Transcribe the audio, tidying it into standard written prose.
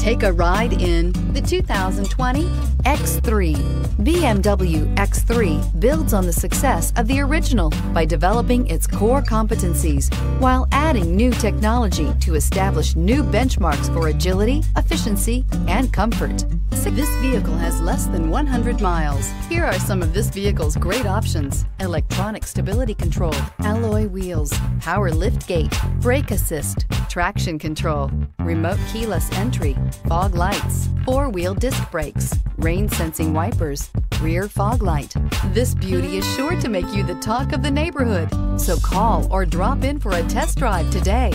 Take a ride in the 2020 X3. BMW X3 builds on the success of the original by developing its core competencies while adding new technology to establish new benchmarks for agility, efficiency, and comfort. This vehicle has less than 100 miles. Here are some of this vehicle's great options: electronic stability control, alloy wheels, power lift gate, brake assist, traction control, remote keyless entry, fog lights, four-wheel disc brakes, rain sensing wipers, rear fog light. This beauty is sure to make you the talk of the neighborhood. So call or drop in for a test drive today.